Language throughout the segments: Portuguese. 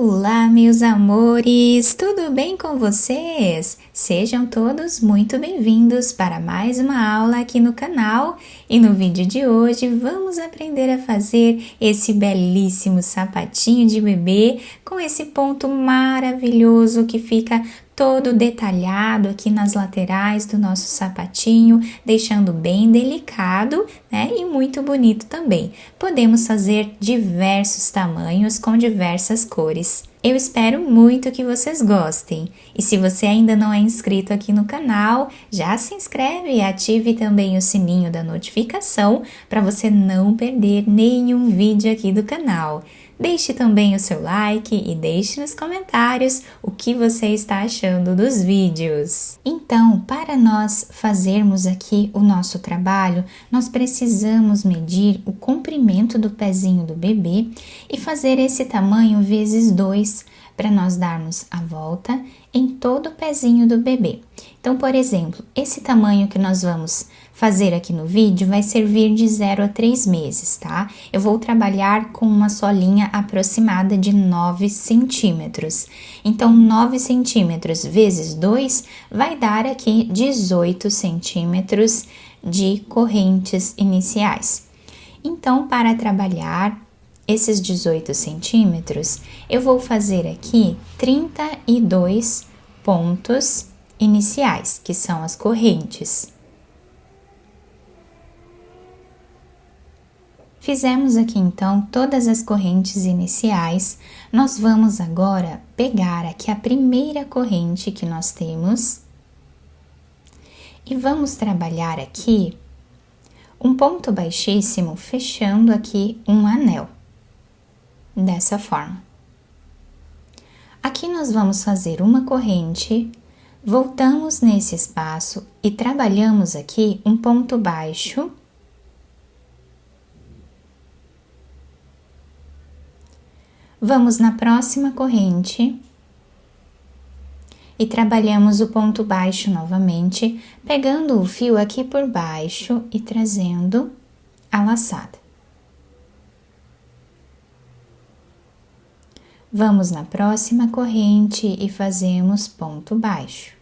Olá, meus amores! Tudo bem com vocês? Sejam todos muito bem-vindos para mais uma aula aqui no canal. E no vídeo de hoje vamos aprender a fazer esse belíssimo sapatinho de bebê com esse ponto maravilhoso que fica todo detalhado aqui nas laterais do nosso sapatinho, deixando bem delicado, né? E muito bonito também. Podemos fazer diversos tamanhos com diversas cores. Eu espero muito que vocês gostem. E se você ainda não é inscrito aqui no canal, já se inscreve e ative também o sininho da notificação para você não perder nenhum vídeo aqui do canal. Deixe também o seu like e deixe nos comentários o que você está achando dos vídeos. Então, para nós fazermos aqui o nosso trabalho, nós precisamos medir o comprimento do pezinho do bebê e fazer esse tamanho vezes 2 para nós darmos a volta em todo o pezinho do bebê. Então, por exemplo, esse tamanho que nós vamos fazer aqui no vídeo vai servir de 0 a 3 meses, tá? Eu vou trabalhar com uma solinha aproximada de 9 centímetros. Então, 9 centímetros vezes 2 vai dar aqui 18 centímetros de correntes iniciais. Então, para trabalhar esses 18 centímetros, eu vou fazer aqui 32 pontos iniciais, que são as correntes. Fizemos aqui então todas as correntes iniciais. Nós vamos agora pegar aqui a primeira corrente que nós temos e vamos trabalhar aqui um ponto baixíssimo, fechando aqui um anel, dessa forma. Aqui nós vamos fazer uma corrente, voltamos nesse espaço e trabalhamos aqui um ponto baixo. Vamos na próxima corrente e trabalhamos o ponto baixo novamente, pegando o fio aqui por baixo e trazendo a laçada. Vamos na próxima corrente e fazemos ponto baixo.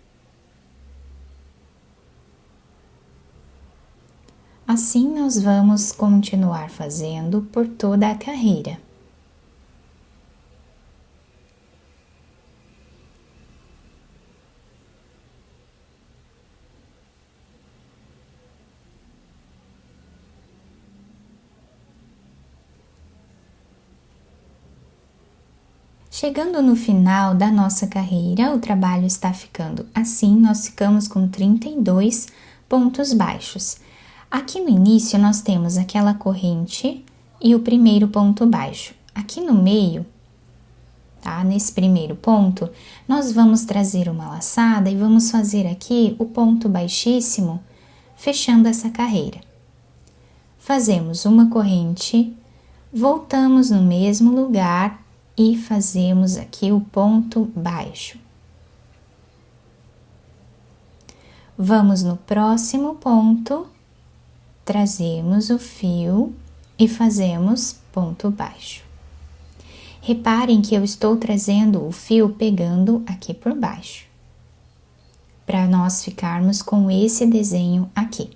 Assim, nós vamos continuar fazendo por toda a carreira. Chegando no final da nossa carreira, o trabalho está ficando assim, nós ficamos com 32 pontos baixos. Aqui no início, nós temos aquela corrente e o primeiro ponto baixo. Aqui no meio, tá? Nesse primeiro ponto, nós vamos trazer uma laçada e vamos fazer aqui o ponto baixíssimo, fechando essa carreira. Fazemos uma corrente, voltamos no mesmo lugar e fazemos aqui o ponto baixo. Vamos no próximo ponto, trazemos o fio e fazemos ponto baixo. Reparem que eu estou trazendo o fio pegando aqui por baixo, para nós ficarmos com esse desenho aqui.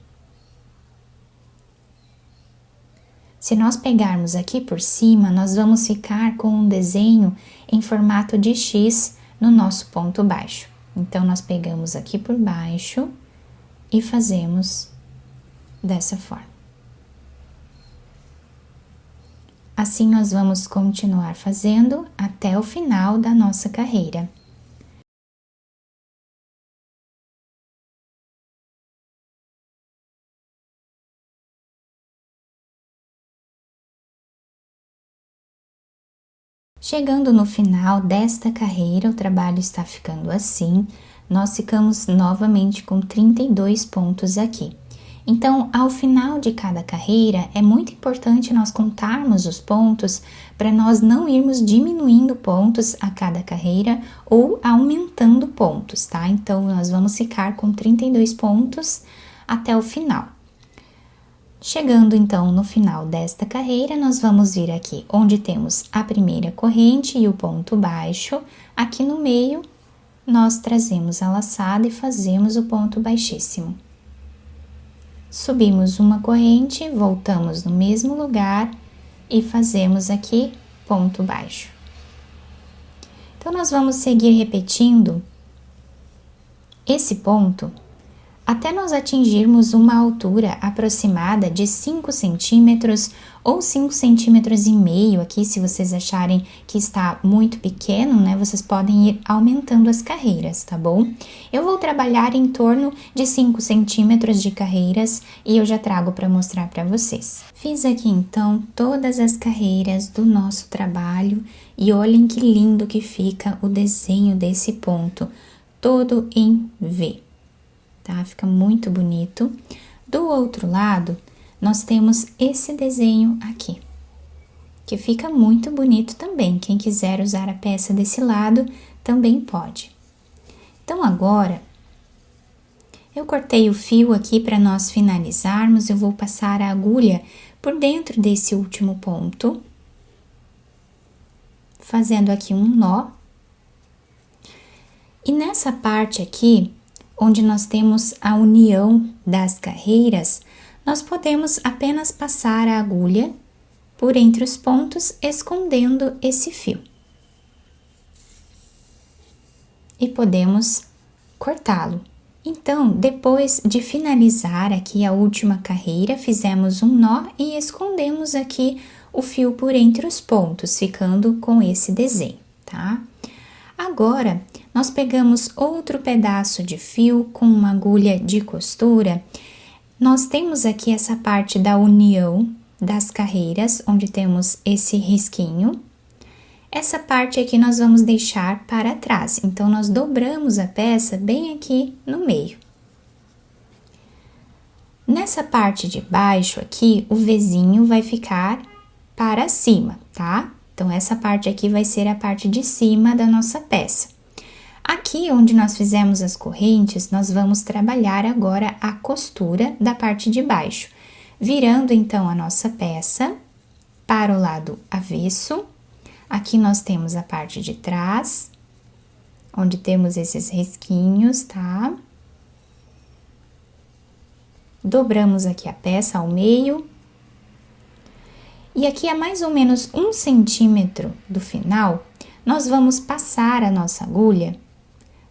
Se nós pegarmos aqui por cima, nós vamos ficar com um desenho em formato de X no nosso ponto baixo. Então, nós pegamos aqui por baixo e fazemos dessa forma. Assim, nós vamos continuar fazendo até o final da nossa carreira. Chegando no final desta carreira, o trabalho está ficando assim, nós ficamos novamente com 32 pontos aqui. Então, ao final de cada carreira, é muito importante nós contarmos os pontos para nós não irmos diminuindo pontos a cada carreira ou aumentando pontos, tá? Então, nós vamos ficar com 32 pontos até o final. Chegando então no final desta carreira, nós vamos vir aqui onde temos a primeira corrente e o ponto baixo. Aqui no meio, nós trazemos a laçada e fazemos o ponto baixíssimo. Subimos uma corrente, voltamos no mesmo lugar e fazemos aqui ponto baixo. Então, nós vamos seguir repetindo esse ponto até nós atingirmos uma altura aproximada de 5 centímetros ou 5 centímetros e meio. Aqui, se vocês acharem que está muito pequeno, né, vocês podem ir aumentando as carreiras, tá bom? Eu vou trabalhar em torno de 5 centímetros de carreiras e eu já trago para mostrar para vocês. Fiz aqui, então, todas as carreiras do nosso trabalho e olhem que lindo que fica o desenho desse ponto, todo em V. Tá? Fica muito bonito. Do outro lado, nós temos esse desenho aqui, que fica muito bonito também. Quem quiser usar a peça desse lado, também pode. Então, agora, eu cortei o fio aqui para nós finalizarmos. Eu vou passar a agulha por dentro desse último ponto, fazendo aqui um nó. E nessa parte aqui, onde nós temos a união das carreiras, nós podemos apenas passar a agulha por entre os pontos, escondendo esse fio. E podemos cortá-lo. Então, depois de finalizar aqui a última carreira, fizemos um nó e escondemos aqui o fio por entre os pontos, ficando com esse desenho, tá? Agora, nós pegamos outro pedaço de fio com uma agulha de costura. Nós temos aqui essa parte da união das carreiras, onde temos esse risquinho. Essa parte aqui nós vamos deixar para trás, então nós dobramos a peça bem aqui no meio. Nessa parte de baixo aqui, o Vzinho vai ficar para cima, tá? Então, essa parte aqui vai ser a parte de cima da nossa peça. Aqui, onde nós fizemos as correntes, nós vamos trabalhar agora a costura da parte de baixo, virando então a nossa peça para o lado avesso. Aqui nós temos a parte de trás, onde temos esses risquinhos, tá? Dobramos aqui a peça ao meio. E aqui a mais ou menos 1 centímetro do final, nós vamos passar a nossa agulha,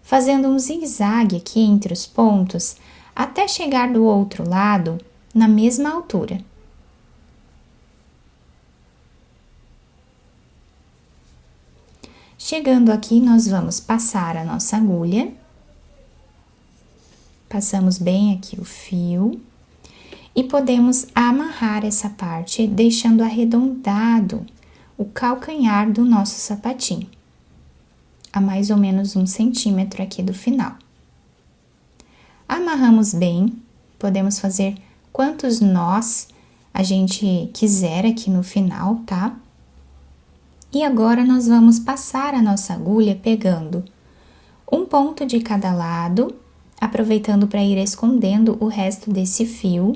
fazendo um zigue-zague aqui entre os pontos, até chegar do outro lado, na mesma altura. Chegando aqui, nós vamos passar a nossa agulha, passamos bem aqui o fio. E podemos amarrar essa parte, deixando arredondado o calcanhar do nosso sapatinho, a mais ou menos 1 centímetro aqui do final. Amarramos bem, podemos fazer quantos nós a gente quiser aqui no final, tá? E agora, nós vamos passar a nossa agulha pegando um ponto de cada lado, aproveitando para ir escondendo o resto desse fio.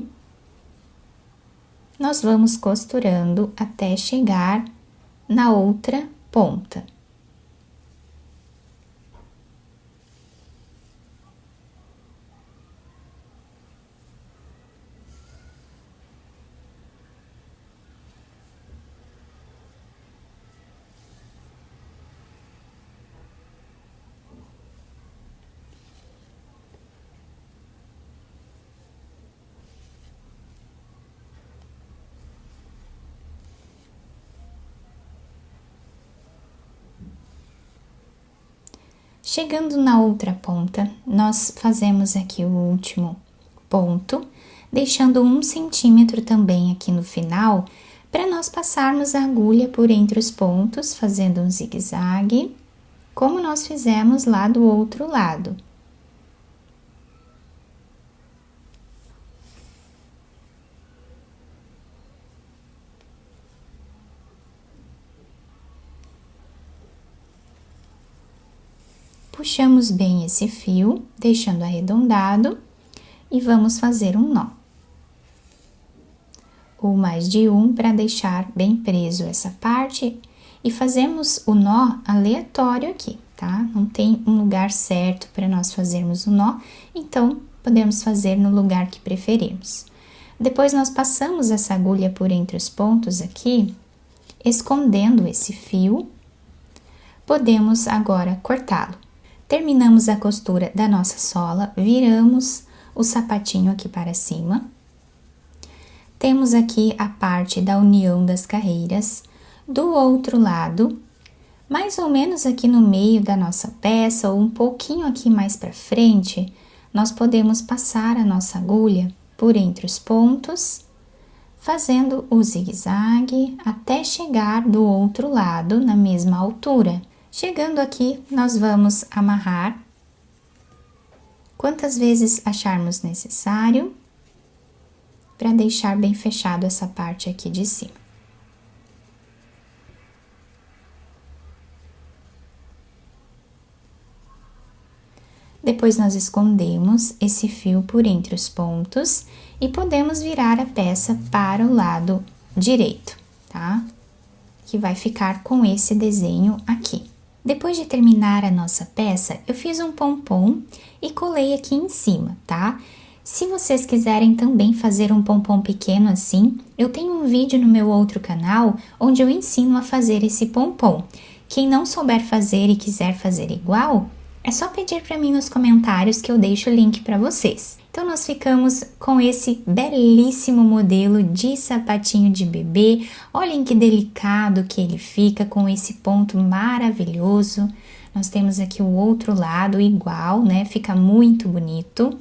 Nós vamos costurando até chegar na outra ponta. Chegando na outra ponta, nós fazemos aqui o último ponto, deixando 1 centímetro também aqui no final, para nós passarmos a agulha por entre os pontos, fazendo um zigue-zague, como nós fizemos lá do outro lado. Puxamos bem esse fio, deixando arredondado, e vamos fazer um nó. ou mais de um para deixar bem preso essa parte e fazemos o nó aleatório aqui, tá? Não tem um lugar certo para nós fazermos o nó, então podemos fazer no lugar que preferirmos. Depois nós passamos essa agulha por entre os pontos aqui, escondendo esse fio. Podemos agora cortá-lo. Terminamos a costura da nossa sola, viramos o sapatinho aqui para cima. Temos aqui a parte da união das carreiras. Do outro lado, mais ou menos aqui no meio da nossa peça, ou um pouquinho aqui mais para frente, nós podemos passar a nossa agulha por entre os pontos, fazendo o zigue-zague até chegar do outro lado na mesma altura. Chegando aqui, nós vamos amarrar quantas vezes acharmos necessário para deixar bem fechado essa parte aqui de cima. Depois nós escondemos esse fio por entre os pontos e podemos virar a peça para o lado direito, tá? Que vai ficar com esse desenho aqui. Depois de terminar a nossa peça, eu fiz um pompom e colei aqui em cima, tá? Se vocês quiserem também fazer um pompom pequeno assim, eu tenho um vídeo no meu outro canal onde eu ensino a fazer esse pompom. Quem não souber fazer e quiser fazer igual, é só pedir para mim nos comentários que eu deixo o link para vocês. Então, nós ficamos com esse belíssimo modelo de sapatinho de bebê. Olhem que delicado que ele fica com esse ponto maravilhoso. Nós temos aqui o outro lado igual, né? Fica muito bonito.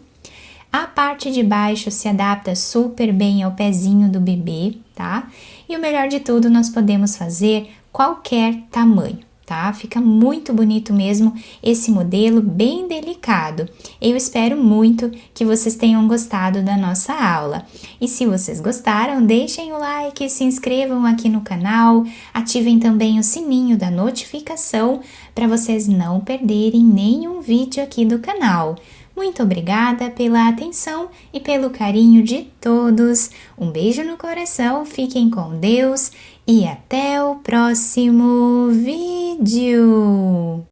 A parte de baixo se adapta super bem ao pezinho do bebê, tá? E o melhor de tudo, nós podemos fazer qualquer tamanho. Tá? Fica muito bonito mesmo esse modelo, bem delicado. Eu espero muito que vocês tenham gostado da nossa aula. E se vocês gostaram, deixem o like, se inscrevam aqui no canal, ativem também o sininho da notificação para vocês não perderem nenhum vídeo aqui do canal. Muito obrigada pela atenção e pelo carinho de todos. Um beijo no coração, fiquem com Deus e até o próximo vídeo!